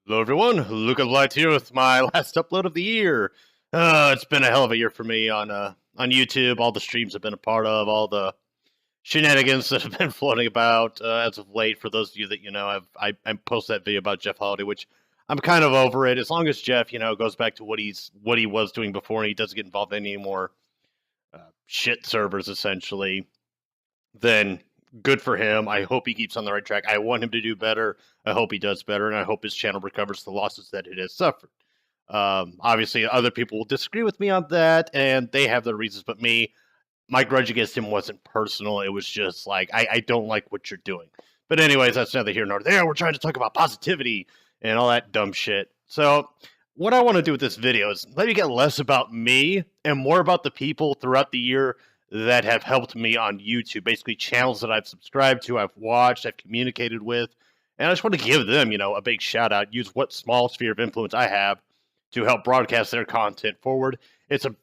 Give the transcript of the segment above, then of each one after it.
Hello everyone, Luke of Light here with my last upload of the year. It's been a hell of a year for me on YouTube. All the streams I've been a part of, all the shenanigans that have been floating about as of late. For those of you that I posted that video about Jeff Holiday, which I'm kind of over it. As long as Jeff, goes back to what he was doing before, and he doesn't get involved in any more shit servers, essentially, then good for him. I hope he keeps on the right track. I want him to do better. I hope he does better, and I hope his channel recovers the losses that it has suffered. Obviously, other people will disagree with me on that, and they have their reasons, but my grudge against him wasn't personal. It was just like, I don't like what you're doing. But anyways, that's neither here nor there. We're trying to talk about positivity and all that dumb shit. So what I want to do with this video is maybe get less about me and more about the people throughout the year that have helped me on YouTube. Basically, channels that I've subscribed to, I've watched, I've communicated with, and I just want to give them, a big shout out. Use what small sphere of influence I have to help broadcast their content forward. It's a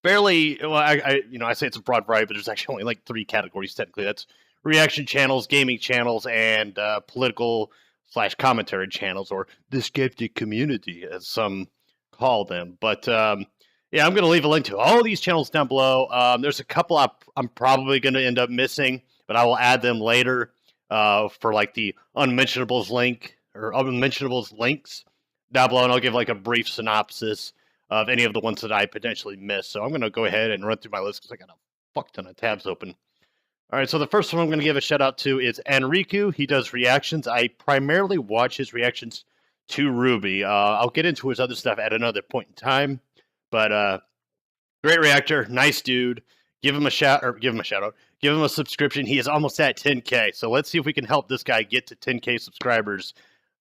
fairly, well, I say it's a broad variety, but there's actually only like 3 categories technically. That's reaction channels, gaming channels, and political/commentary channels, or the skeptic community, as some call them. But yeah, I'm going to leave a link to all these channels down below. There's a couple I'm probably going to end up missing, but I will add them later for like the unmentionables link or unmentionables links down below, and I'll give like a brief synopsis of any of the ones that I potentially missed. So I'm going to go ahead and run through my list because I got a fuck ton of tabs open. All right, so the first one I'm going to give a shout out to is Enrico. He does reactions. I primarily watch his reactions to RWBY. I'll get into his other stuff at another point in time. But great reactor, nice dude. Give him a shout out. Give him a subscription. He is almost at 10K. So let's see if we can help this guy get to 10K subscribers.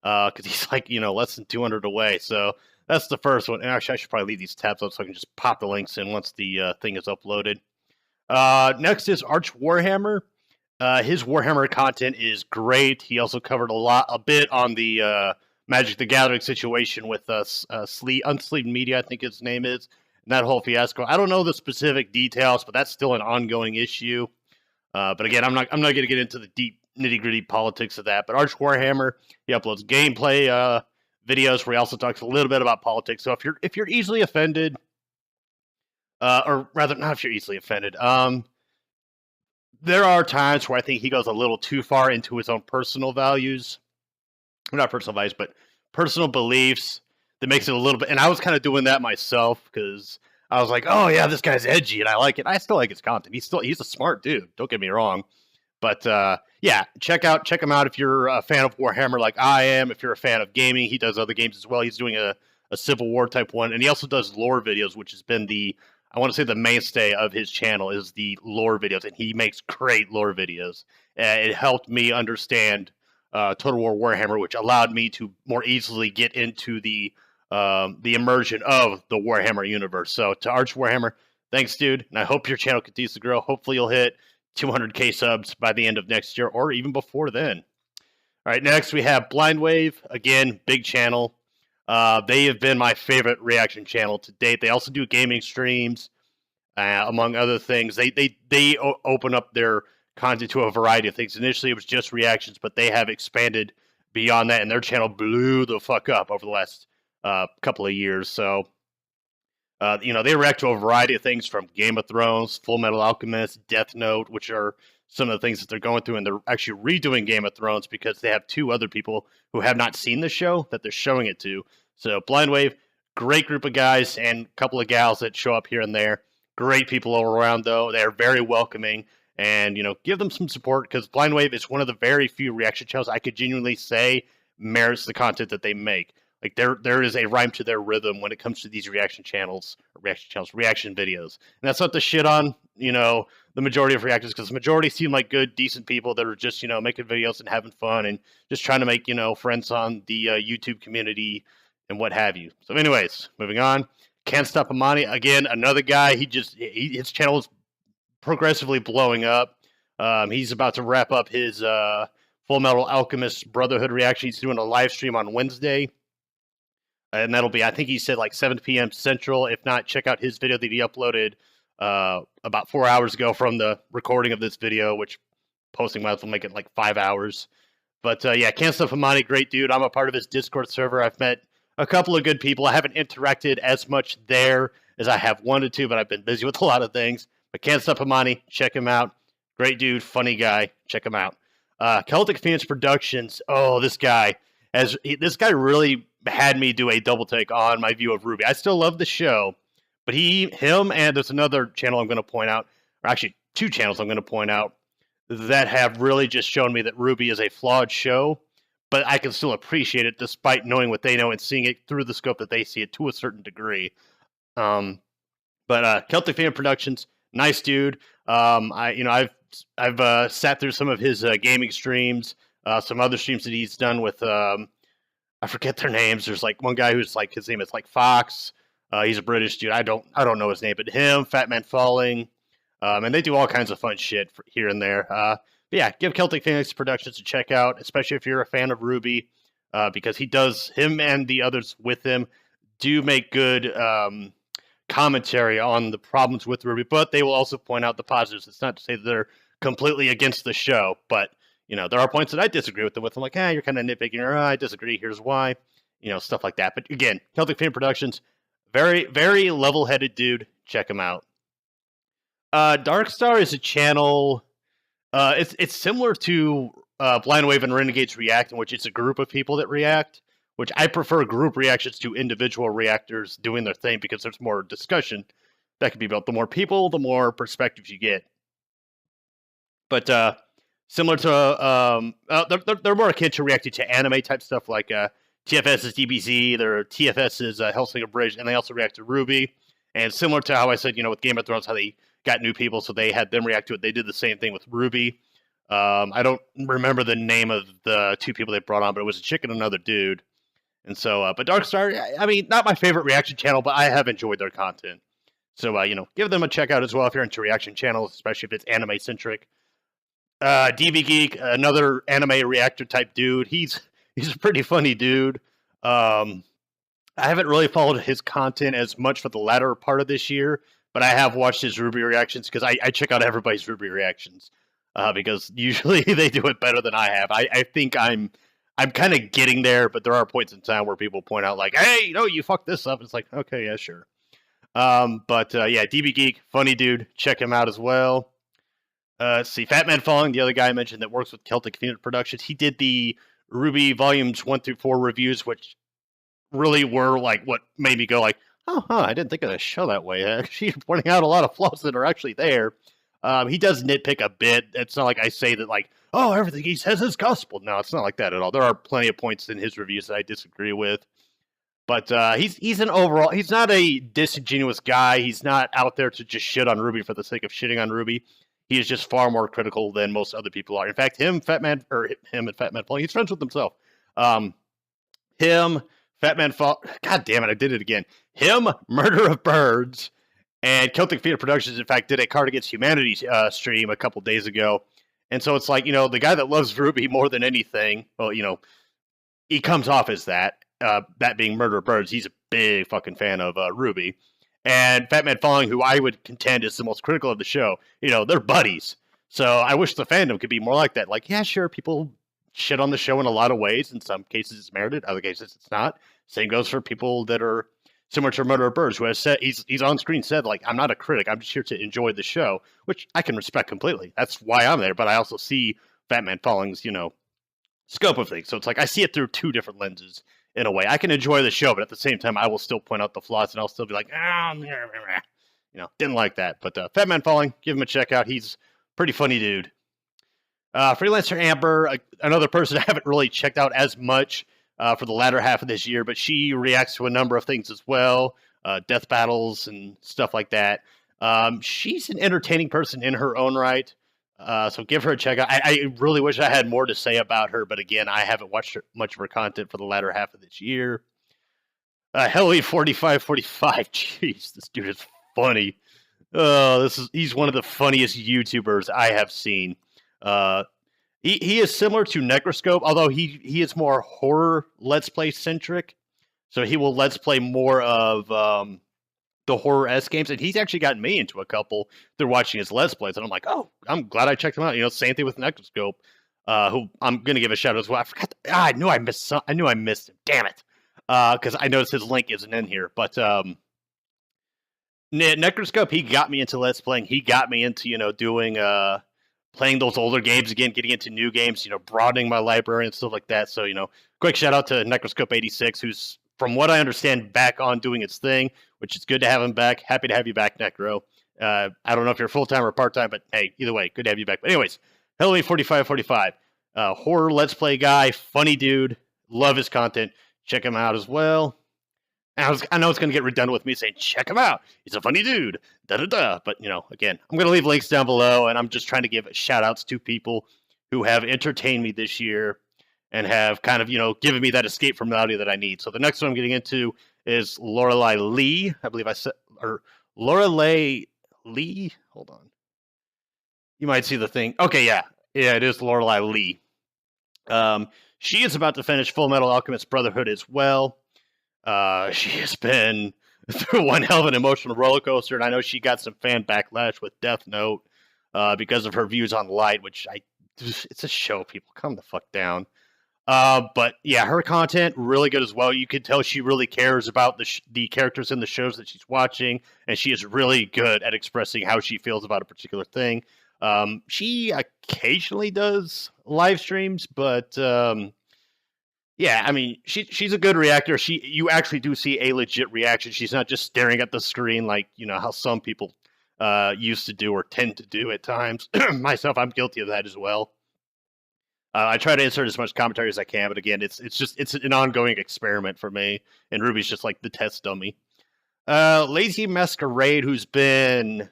Because he's like, less than 200 away. So that's the first one. And actually, I should probably leave these tabs up so I can just pop the links in once the thing is uploaded. Next is Arch Warhammer. His Warhammer content is great. He also covered a bit on the Magic the Gathering situation with Unsleeved Media, I think his name is, and that whole fiasco. I don't know the specific details, but that's still an ongoing issue. But again, I'm not going to get into the deep nitty-gritty politics of that. But Arch Warhammer, he uploads gameplay videos where he also talks a little bit about politics. So if you're easily offended, or rather, not if you're easily offended, there are times where I think he goes a little too far into his own personal values. Not personal values, but personal beliefs that makes it a little bit. And I was kind of doing that myself because I was like, oh yeah, this guy's edgy and I like it. I still like his content. He's a smart dude. Don't get me wrong. But yeah, check him out if you're a fan of Warhammer like I am. If you're a fan of gaming, he does other games as well. He's doing a Civil War type one, and he also does lore videos, which has been I want to say the mainstay of his channel is the lore videos, and he makes great lore videos. It helped me understand Total War Warhammer, which allowed me to more easily get into the immersion of the Warhammer universe. So to Arch Warhammer, thanks, dude, and I hope your channel continues to grow. Hopefully you'll hit 200K subs by the end of next year, or even before then. All right, next we have Blind Wave. Again, big channel. They have been my favorite reaction channel to date. They also do gaming streams, among other things. They open up their content to a variety of things. Initially, it was just reactions, but they have expanded beyond that, and their channel blew the fuck up over the last couple of years. So, they react to a variety of things from Game of Thrones, Full Metal Alchemist, Death Note, which are some of the things that they're going through, and they're actually redoing Game of Thrones because they have 2 other people who have not seen the show that they're showing it to. So, Blind Wave, great group of guys and a couple of gals that show up here and there. Great people all around, though. They're very welcoming. And, give them some support because Blind Wave is one of the very few reaction channels I could genuinely say merits the content that they make. Like, there is a rhyme to their rhythm when it comes to these reaction videos. And that's not to shit on, the majority of reactors, because the majority seem like good, decent people that are just, making videos and having fun and just trying to make, friends on the YouTube community and what have you. So anyways, moving on. Can't Stop Amani, again, another guy. His channel is progressively blowing up. He's about to wrap up his Full Metal Alchemist Brotherhood reaction. He's doing a live stream on Wednesday. And that'll be, I think he said, like 7 p.m. Central. If not, check out his video that he uploaded about 4 hours ago from the recording of this video, which posting might as well make it like 5 hours. But yeah, Can't Stop Amani, great dude. I'm a part of his Discord server. I've met a couple of good people. I haven't interacted as much there as I have wanted to, but I've been busy with a lot of things. But Can't Stop Amani, check him out. Great dude, funny guy. Check him out. Celtic Phoenix Productions. Oh, this guy really had me do a double take on my view of RWBY. I still love the show, but him, and there's another channel I'm going to point out, or actually two channels I'm going to point out that have really just shown me that RWBY is a flawed show, but I can still appreciate it despite knowing what they know and seeing it through the scope that they see it to a certain degree. But Celtic Fan Productions, nice dude. I've sat through some of his gaming streams, some other streams that he's done with I forget their names. There's like one guy who's like his name is like Fox. He's a British dude. I don't know his name, but him, Fat Man Falling, and they do all kinds of fun shit here and there. But yeah, give Celtic Phoenix Productions a check out, especially if you're a fan of RWBY, because him and the others with him do make good commentary on the problems with RWBY, but they will also point out the positives. It's not to say that they're completely against the show, but there are points that I disagree with them with. I'm like, you're kind of nitpicking, or I disagree, here's why, stuff like that. But again, Celtic Fan Productions, very, very level-headed dude. Check him out. Darkstar is a channel. It's similar to Blind Wave and Renegades React, in which it's a group of people that react, which I prefer group reactions to individual reactors doing their thing because there's more discussion that can be built. The more people, the more perspectives you get. But similar to they're more akin to reacting to anime type stuff like TFS's DBZ, their TFS's Hellsinger Bridge, and they also react to RWBY. And similar to how I said, with Game of Thrones, how they got new people, so they had them react to it. They did the same thing with RWBY. I don't remember the name of the two people they brought on, but it was a chick and another dude. And so, but Darkstar, I mean, not my favorite reaction channel, but I have enjoyed their content. So, give them a check out as well if you're into reaction channels, especially if it's anime centric. DB Geek, another anime reactor type dude. He's a pretty funny dude. I haven't really followed his content as much for the latter part of this year, but I have watched his RWBY reactions because I check out everybody's RWBY reactions because usually they do it better than I have. I think I'm kind of getting there, but there are points in time where people point out like, hey, you fucked this up. It's like, okay, yeah, sure. But yeah, DB Geek, funny dude. Check him out as well. Let's see, Fat Man Falling, the other guy I mentioned that works with Celtic Phoenix Productions. He did the RWBY volumes 1 through 4 reviews, which really were like what made me go like, I didn't think of the show that way. She's pointing out a lot of flaws that are actually there. He does nitpick a bit. It's not like I say that like, everything he says is gospel. No, it's not like that at all. There are plenty of points in his reviews that I disagree with. But he's not a disingenuous guy. He's not out there to just shit on RWBY for the sake of shitting on RWBY. He is just far more critical than most other people are. In fact, him and Fat Man Falling, he's friends with himself. Him, Fat Man Falling, God damn it, I did it again. Him, Murder of Birds, and Celtic Theater Productions, in fact, did a Card Against Humanity stream a couple days ago. And so it's like, the guy that loves RWBY more than anything, well, he comes off as that being Murder of Birds. He's a big fucking fan of RWBY. And Fat Man Falling, who I would contend is the most critical of the show, they're buddies. So I wish the fandom could be more like that. Like, yeah, sure, people shit on the show in a lot of ways. In some cases it's merited, other cases it's not. Same goes for people that are similar to Murder of Birds, who has said, he's on screen said, like, I'm not a critic, I'm just here to enjoy the show, which I can respect completely. That's why I'm there, but I also see Fat Man Falling's, scope of things. So it's like, I see it through two different lenses. In a way, I can enjoy the show, but at the same time, I will still point out the flaws, and I'll still be like, didn't like that. But Fat Man Falling, give him a check out. He's a pretty funny dude. Freelancer Amber, another person I haven't really checked out as much for the latter half of this year, but she reacts to a number of things as well, death battles and stuff like that. She's an entertaining person in her own right. So give her a check out. I really wish I had more to say about her, but again, I haven't watched much of her content for the latter half of this year. Helly 4545. Jeez, this dude is funny. He's one of the funniest YouTubers I have seen. He is similar to Necroscope, although he is more horror Let's Play centric. So he will Let's Play more of the horror-esque games, and he's actually gotten me into a couple through watching his Let's Plays, and I'm like, I'm glad I checked him out. Same thing with Necroscope. who I'm gonna give a shout out as well. I forgot. I knew I missed some. I knew I missed him. Damn it. Because I noticed his link isn't in here. But Necroscope, he got me into Let's Playing. He got me into doing playing those older games again, getting into new games. Broadening my library and stuff like that. So quick shout out to Necroscope 86, who's from what I understand back on doing its thing, which is good to have him back. Happy to have you back, Necro. I don't know if you're full time or part time, but hey, either way, good to have you back. But anyways, Helloween 4545, horror Let's Play guy, funny dude, love his content. Check him out as well. And I know it's going to get redundant with me saying, check him out. He's a funny dude. Da-da-da. But, again, I'm going to leave links down below, and I'm just trying to give shout-outs to people who have entertained me this year and have kind of, given me that escape from reality that I need. So the next one I'm getting into is Lorelei Lee. I believe I said, or Lorelei Lee? Hold on. You might see the thing. Okay, yeah. Yeah, it is Lorelei Lee. She is about to finish Full Metal Alchemist Brotherhood as well. She has been through one hell of an emotional roller coaster, and I know she got some fan backlash with Death Note because of her views on Light, which it's a show, people. Calm the fuck down. But yeah, her content really good as well. You can tell she really cares about the characters in the shows that she's watching, and she is really good at expressing how she feels about a particular thing. She occasionally does live streams, but yeah, I mean, she's a good reactor. You actually do see a legit reaction. She's not just staring at the screen like how some people used to do or tend to do at times. Myself, I'm guilty of that as well. I try to insert as much commentary as I can, but again, it's an ongoing experiment for me, and Ruby's just like the test dummy. Lazy Masquerade, he's been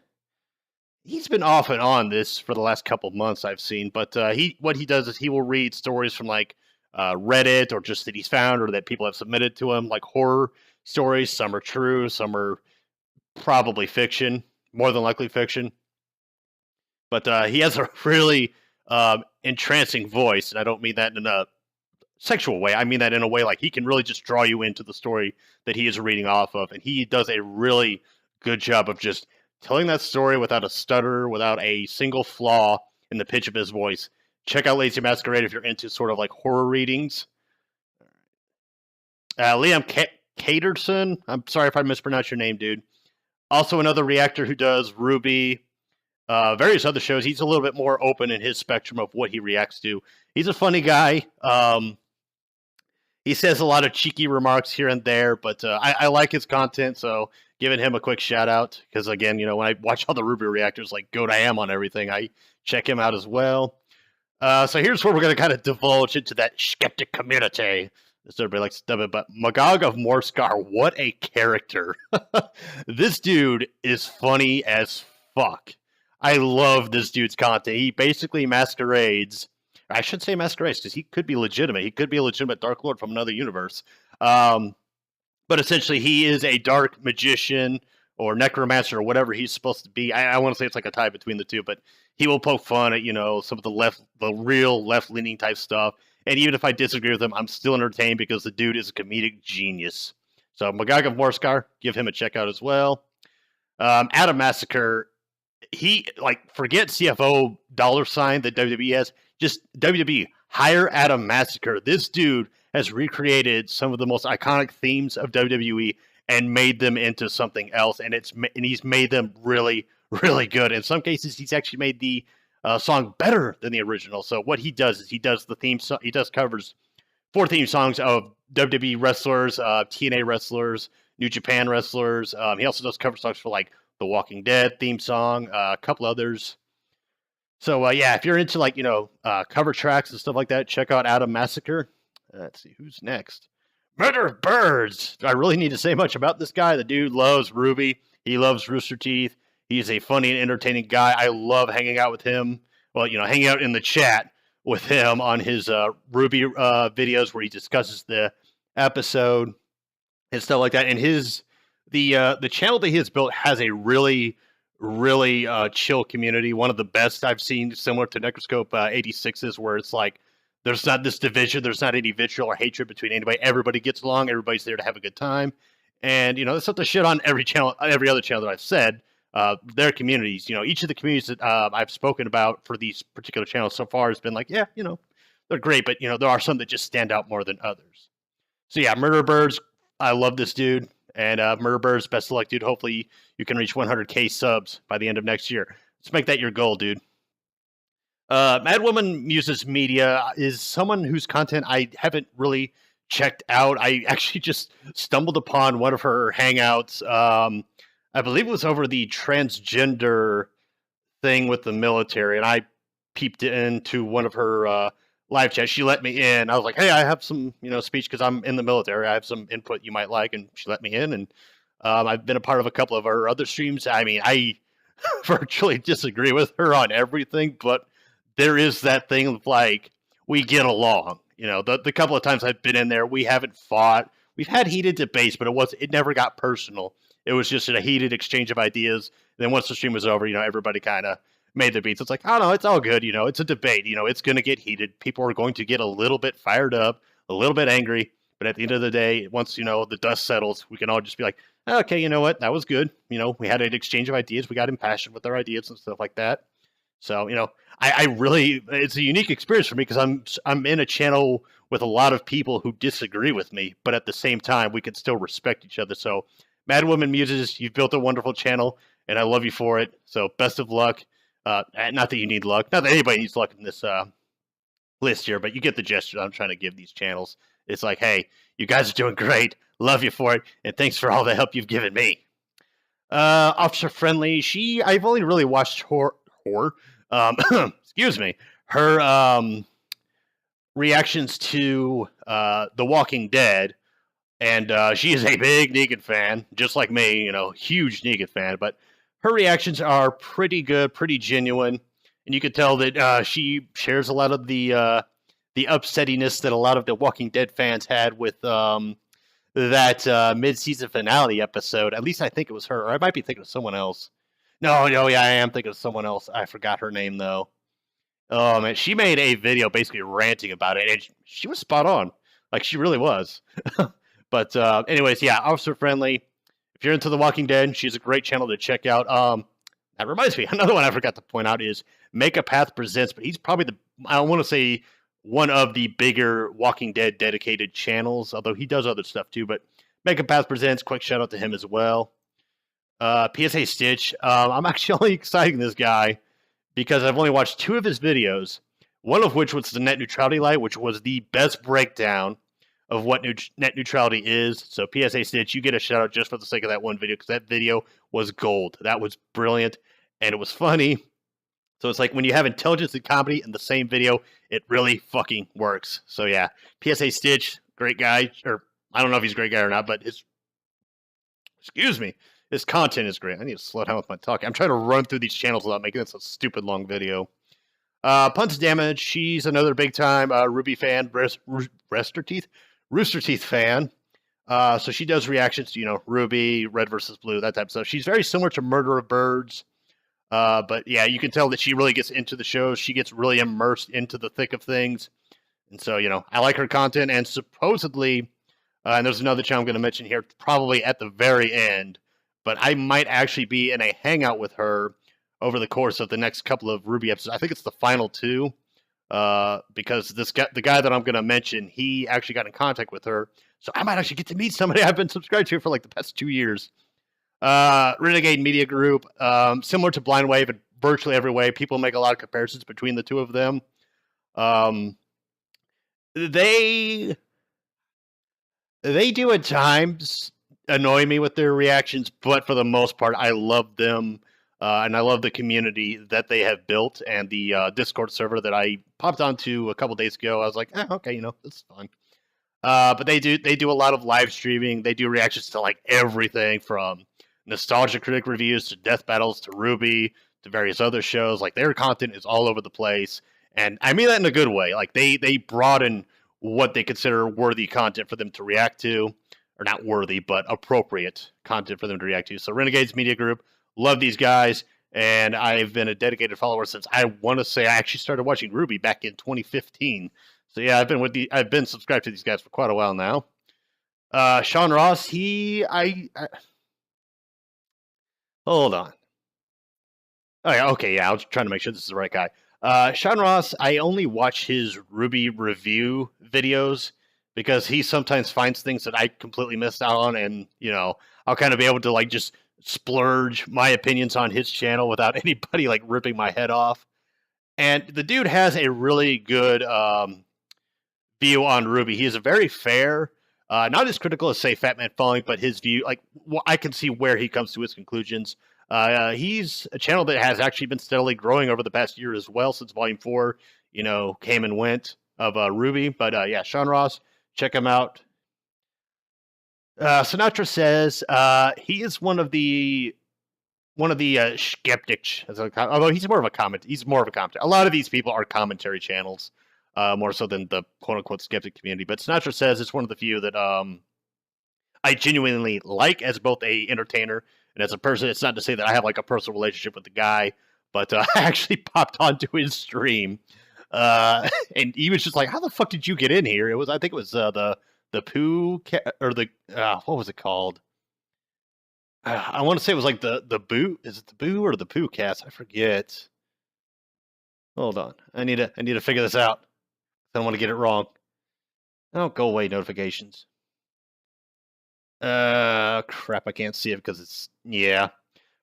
off and on this for the last couple months I've seen, but what he does is he will read stories from like Reddit or just that he's found or that people have submitted to him, like horror stories. Some are true, some are probably fiction, more than likely fiction. But he has a really entrancing voice, and I don't mean that in a sexual way. I mean that in a way like he can really just draw you into the story that he is reading off of, and he does a really good job of just telling that story without a stutter, without a single flaw in the pitch of his voice. Check out Lazy Masquerade if you're into sort of like horror readings. Liam Caterson, I'm sorry if I mispronounced your name, dude. Also another reactor who does RWBY, various other shows. He's a little bit more open in his spectrum of what he reacts to. He's a funny guy. He says a lot of cheeky remarks here and there, but I like his content, so giving him a quick shout out. Because again, when I watch all the RWBY reactors like Goat I Am on everything, I check him out as well. So here's where we're going to kind of divulge into that skeptic community, as everybody likes to dub it, but Magog of Morskar, what a character. This dude is funny as fuck. I love this dude's content. He basically masquerades. I should say masquerades because he could be legitimate. He could be a legitimate Dark Lord from another universe. But essentially, he is a dark magician or necromancer or whatever he's supposed to be. I want to say it's like a tie between the two, but he will poke fun at, some of the real left-leaning type stuff. And even if I disagree with him, I'm still entertained because the dude is a comedic genius. So Magog of Morskar, give him a check out as well. Adam Massacre, he, forget CFO $ that WWE has. Just WWE, hire Adam Massacre. This dude has recreated some of the most iconic themes of WWE and made them into something else. And he's made them really, really good. In some cases, he's actually made the song better than the original. So what he does is he does the theme song. He does covers 4 theme songs of WWE wrestlers, TNA wrestlers, New Japan wrestlers. He also does cover songs for like the Walking Dead theme song, a couple others. So yeah, if you're into cover tracks and stuff like that, check out Adam Massacre. Let's see who's next. Murder of Birds. Do I really need to say much about this guy? The dude loves RWBY. He loves Rooster Teeth. He's a funny and entertaining guy. I love hanging out with him. Well, hanging out in the chat with him on his RWBY videos where he discusses the episode and stuff like that. And the channel that he has built has a really, really chill community. One of the best I've seen, similar to Necroscope 86's, where it's like there's not this division, there's not any vitriol or hatred between anybody. Everybody gets along. Everybody's there to have a good time. And that's not the shit on every channel, every other channel that I've said. their communities. Each of the communities that I've spoken about for these particular channels so far has been like, yeah, they're great, but there are some that just stand out more than others. So yeah, Murder Birds, I love this dude, and Murder Birds, best of luck, dude. Hopefully you can reach 100K subs by the end of next year. Let's make that your goal, dude. Madwoman Muses Media is someone whose content I haven't really checked out. I actually just stumbled upon one of her hangouts. I believe it was over the transgender thing with the military, and I peeped into one of her live chats. She let me in. I was like, "Hey, I have some, speech because I'm in the military. I have some input you might like," and she let me in. And I've been a part of a couple of her other streams. I mean, I virtually disagree with her on everything, but there is that thing of like we get along. The couple of times I've been in there, we haven't fought. We've had heated debates, but it never got personal. It was just a heated exchange of ideas. And then once the stream was over, everybody kind of made their beats. It's like, oh no, it's all good. It's a debate. It's going to get heated. People are going to get a little bit fired up, a little bit angry. But at the end of the day, once the dust settles, we can all just be like, okay, you know what, that was good. We had an exchange of ideas. We got impassioned with our ideas and stuff like that. So I really, it's a unique experience for me because I'm in a channel with a lot of people who disagree with me, but at the same time we can still respect each other. So Madwoman Muses, you've built a wonderful channel, and I love you for it. So best of luck. Not that you need luck, not that anybody needs luck in this list here, but you get the gesture I'm trying to give these channels. It's like, hey, you guys are doing great. Love you for it, and thanks for all the help you've given me. Officer Friendly, I've only really watched her excuse me, her reactions to The Walking Dead, and she is a big Negan fan, just like me, huge Negan fan, but her reactions are pretty good, pretty genuine, and you can tell that she shares a lot of the upsettiness that a lot of the Walking Dead fans had with that mid-season finale episode. At least I think it was her, or I might be thinking of someone else. No, yeah, I am thinking of someone else. I forgot her name, though. Oh, man, she made a video basically ranting about it, and she was spot on. Like, she really was. But anyways, yeah, Officer Friendly. If you're into The Walking Dead, she's a great channel to check out. That reminds me, another one I forgot to point out is Make a Path Presents, but he's probably I want to say, one of the bigger Walking Dead dedicated channels, although he does other stuff too, but Make a Path Presents, quick shout out to him as well. PSA Stitch, I'm actually only citing this guy because I've only watched 2 of his videos, one of which was the net neutrality light, which was the best breakdown of what net neutrality is. So PSA Stitch, you get a shout out just for the sake of that one video because that video was gold. That was brilliant and it was funny. So it's like when you have intelligence and comedy in the same video, it really fucking works. So yeah, PSA Stitch, great guy. Or I don't know if he's a great guy or not, but his content is great. I need to slow down with my talking. I'm trying to run through these channels without making this a stupid long video. Punch Damage, she's another big time RWBY fan, Rooster Teeth fan. So she does reactions to, RWBY, Red versus Blue, that type of stuff. She's very similar to Murder of Birds. But yeah, you can tell that she really gets into the show. She gets really immersed into the thick of things. And so, I like her content. And supposedly, and there's another channel I'm going to mention here, probably at the very end, but I might actually be in a hangout with her over the course of the next couple of RWBY episodes. I think it's the final 2, because the guy that I'm going to mention, he actually got in contact with her. So I might actually get to meet somebody I've been subscribed to for like the past 2 years. Renegade Media Group, similar to Blind Wave in virtually every way. People make a lot of comparisons between the two of them. They do at times annoy me with their reactions, but for the most part, I love them, and I love the community that they have built, and the Discord server that I popped onto a couple days ago. I was like, okay, this is fun. But they do a lot of live streaming. They do reactions to like everything from Nostalgia Critic reviews to Death Battles to RWBY to various other shows. Like their content is all over the place, and I mean that in a good way. Like they broaden what they consider worthy content for them to react to, or not worthy, but appropriate content for them to react to. So Renegades Media Group, love these guys, and I've been a dedicated follower since I want to say I actually started watching RWBY back in 2015. So yeah, I've been subscribed to these guys for quite a while now. Sean Ross, hold on. Oh, yeah, okay, yeah, I was trying to make sure this is the right guy. Sean Ross, I only watch his RWBY review videos because he sometimes finds things that I completely missed out on, and I'll kind of be able to like just splurge my opinions on his channel without anybody like ripping my head off. And the dude has a really good view on RWBY. He is a very fair, not as critical as say Fat Man Falling, but his view, like I can see where he comes to his conclusions. He's a channel that has actually been steadily growing over the past year as well, since Volume 4, came and went of RWBY. But yeah, Sean Ross, check him out. Sinatra says he is one of the skeptics, although he's more of a comment. He's more of a comment. A lot of these people are commentary channels, more so than the quote unquote skeptic community. But Sinatra says it's one of the few that I genuinely like as both a entertainer and as a person. It's not to say that I have like a personal relationship with the guy, but I actually popped onto his stream, and he was just like, "How the fuck did you get in here?" I think it was the poo or the what was it called? I want to say it was like the boo. Is it the boo or the poo cast? I forget. Hold on, I need to figure this out. I don't want to get it wrong. Oh, go away notifications. Crap, I can't see it because it's yeah.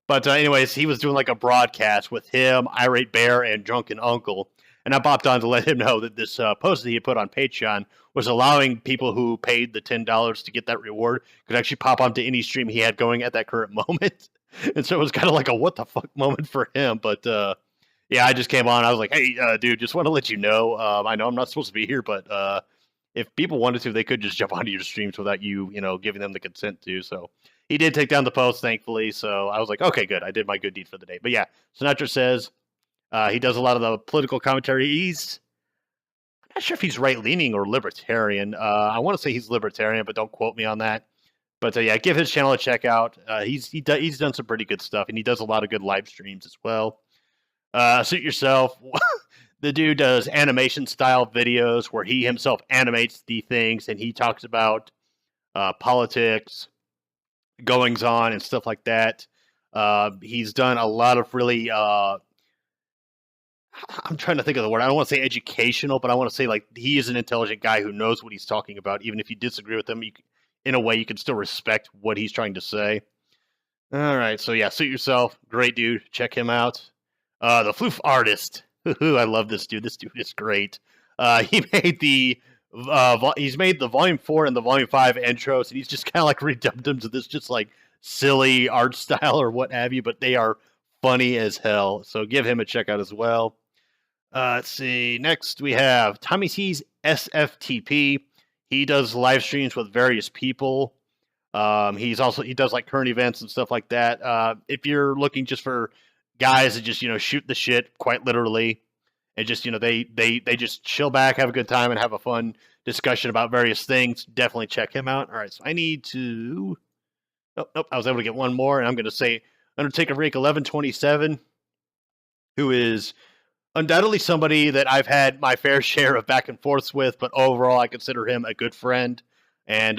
But anyways, he was doing like a broadcast with him, Irate Bear, and Drunken Uncle, and I popped on to let him know that this post that he put on Patreon was allowing people who paid the $10 to get that reward could actually pop onto any stream he had going at that current moment. And so it was kind of like a what the fuck moment for him. But yeah, I just came on. I was like, hey, dude, just want to let you know. I know I'm not supposed to be here, but if people wanted to, they could just jump onto your streams without you, giving them the consent to. So he did take down the post, thankfully. So I was like, okay, good. I did my good deed for the day. But yeah, Sinatra says he does a lot of the political commentary. I'm not sure if he's right-leaning or libertarian. I want to say he's libertarian, but don't quote me on that. But yeah, give his channel a check out. He's done some pretty good stuff, and he does a lot of good live streams as well. Suit yourself. The dude does animation style videos where he himself animates the things, and he talks about politics, goings on, and stuff like that. He's done a lot of really I'm trying to think of the word. I don't want to say educational, but I want to say like he is an intelligent guy who knows what he's talking about. Even if you disagree with him, in a way, you can still respect what he's trying to say. All right, so yeah, suit yourself. Great dude. Check him out. The Floof Artist. I love this dude. This dude is great. He made he's made the Volume 4 and the Volume 5 intros, and he's just kind of like redubbed them to this just like silly art style or what have you, but they are funny as hell. So give him a check out as well. Let's see. Next, we have Tommy C's SFTP. He does live streams with various people. He does like current events and stuff like that. If you're looking just for guys that just shoot the shit, quite literally, and just they just chill back, have a good time, and have a fun discussion about various things, definitely check him out. All right, so I need to. Nope, I was able to get one more, and I'm going to say Undertaker Rake 1127, who is undoubtedly somebody that I've had my fair share of back and forths with, but overall I consider him a good friend. And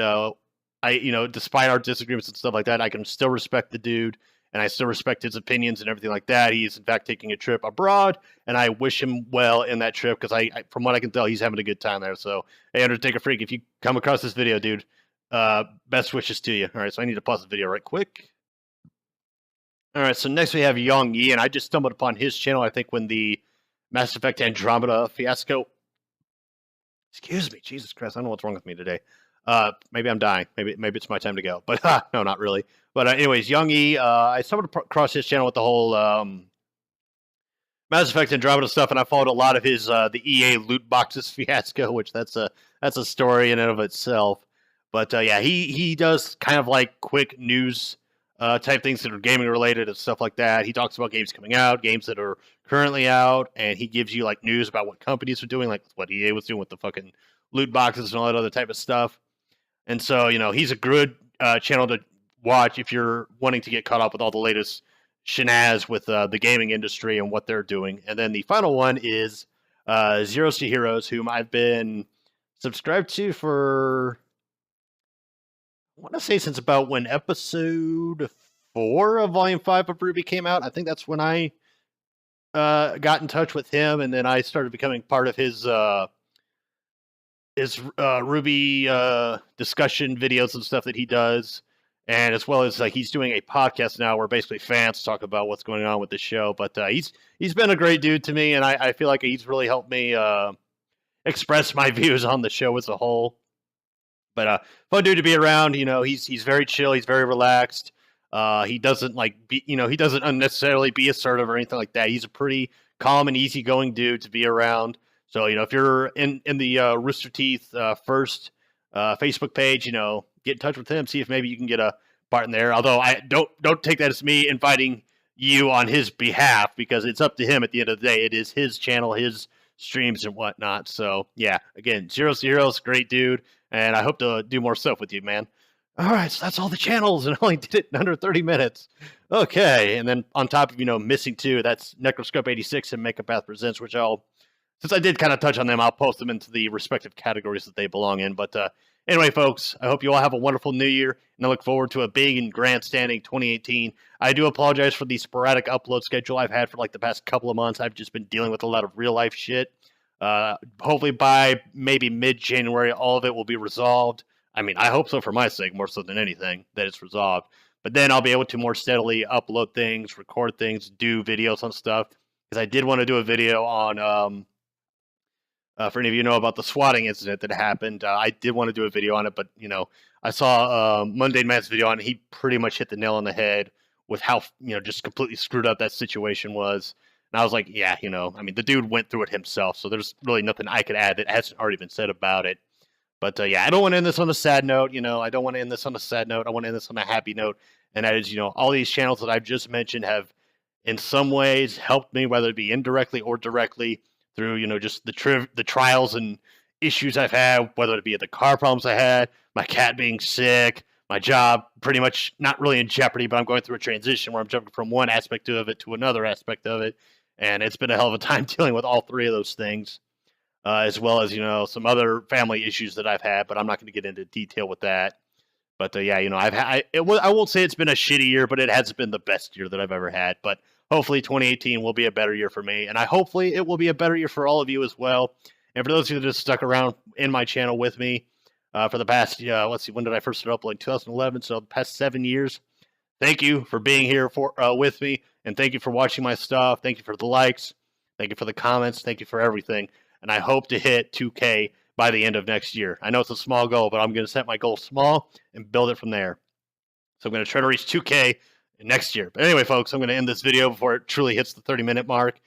despite our disagreements and stuff like that, I can still respect the dude, and I still respect his opinions and everything like that. He's in fact taking a trip abroad, and I wish him well in that trip because from what I can tell, he's having a good time there. So, hey, Undertaker Freak, if you come across this video, dude, best wishes to you. All right, so I need to pause the video right quick. All right, so next we have Yang Yi, and I just stumbled upon his channel, I think, when the Mass Effect Andromeda fiasco. Excuse me, Jesus Christ, I don't know what's wrong with me today. Maybe I'm dying. Maybe it's my time to go. But no, not really. But anyways, Yang Yi, I stumbled across his channel with the whole Mass Effect Andromeda stuff, and I followed a lot of his the EA loot boxes fiasco, which that's a story in and of itself. But yeah, he does kind of like quick news type things that are gaming related and stuff like that. He talks about games coming out, games that are currently out, and he gives you like news about what companies are doing, like what EA was doing with the fucking loot boxes and all that other type of stuff. And so, he's a good channel to watch if you're wanting to get caught up with all the latest shenaz with the gaming industry and what they're doing. And then the final one is Zeros to Heroes, whom I've been subscribed to for, I want to say since about when episode 4 of Volume 5 of RWBY came out. I think that's when I got in touch with him, and then I started becoming part of his RWBY discussion videos and stuff that he does, and as well as like he's doing a podcast now where basically fans talk about what's going on with the show. But he's been a great dude to me, and I feel like he's really helped me express my views on the show as a whole. But fun dude to be around. You know, he's very chill. He's very relaxed. He doesn't he doesn't unnecessarily be assertive or anything like that. He's a pretty calm and easygoing dude to be around. So, you know, if you're in the Rooster Teeth first Facebook page, you know, get in touch with him, see if maybe you can get a part in there. Although I don't take that as me inviting you on his behalf, because it's up to him at the end of the day. It is his channel, his streams and whatnot. So yeah, again, Zero's a great dude, and I hope to do more stuff with you, man. All right, so that's all the channels, and I only did it in under 30 minutes. Okay, and then on top of, you know, missing two, that's Necroscope 86 and Makeup Bath Presents, which since I did kind of touch on them, I'll post them into the respective categories that they belong in. But anyway, folks, I hope you all have a wonderful new year, and I look forward to a big and grandstanding 2018. I do apologize for the sporadic upload schedule I've had for like the past couple of months. I've just been dealing with a lot of real-life shit. Hopefully by maybe mid-January, all of it will be resolved. I mean, I hope so for my sake, more so than anything, that it's resolved. But then I'll be able to more steadily upload things, record things, do videos on stuff. Because I did want to do a video on, for any of you know about the swatting incident that happened, I did want to do a video on it. But, you know, I saw Mundane Man's video on it. He pretty much hit the nail on the head with how, you know, just completely screwed up that situation was. And I was like, yeah, you know, I mean, the dude went through it himself. So there's really nothing I could add that hasn't already been said about it. But yeah, I don't want to end this on a sad note. You know, I don't want to end this on a sad note. I want to end this on a happy note. And that is, you know, all these channels that I've just mentioned have in some ways helped me, whether it be indirectly or directly, through, you know, just the trials and issues I've had, whether it be the car problems I had, my cat being sick, my job pretty much not really in jeopardy, but I'm going through a transition where I'm jumping from one aspect of it to another aspect of it. And it's been a hell of a time dealing with all three of those things. As well as, you know, some other family issues that I've had, but I'm not going to get into detail with that. But yeah, you know, I won't say it's been a shitty year, but it hasn't been the best year that I've ever had. But hopefully 2018 will be a better year for me, and hopefully it will be a better year for all of you as well. And for those of you that just stuck around in my channel with me for the past, let's see, when did I first start uploading? 2011, so the past 7 years. Thank you for being here with me, and thank you for watching my stuff. Thank you for the likes. Thank you for the comments. Thank you for everything. And I hope to hit 2K by the end of next year. I know it's a small goal, but I'm going to set my goal small and build it from there. So I'm going to try to reach 2K next year. But anyway, folks, I'm going to end this video before it truly hits the 30-minute mark.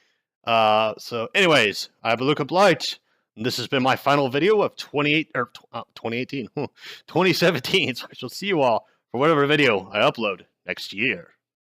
So anyways, I'm Luca Blight, and this has been my final video of 2018, 2017. So I shall see you all for whatever video I upload next year.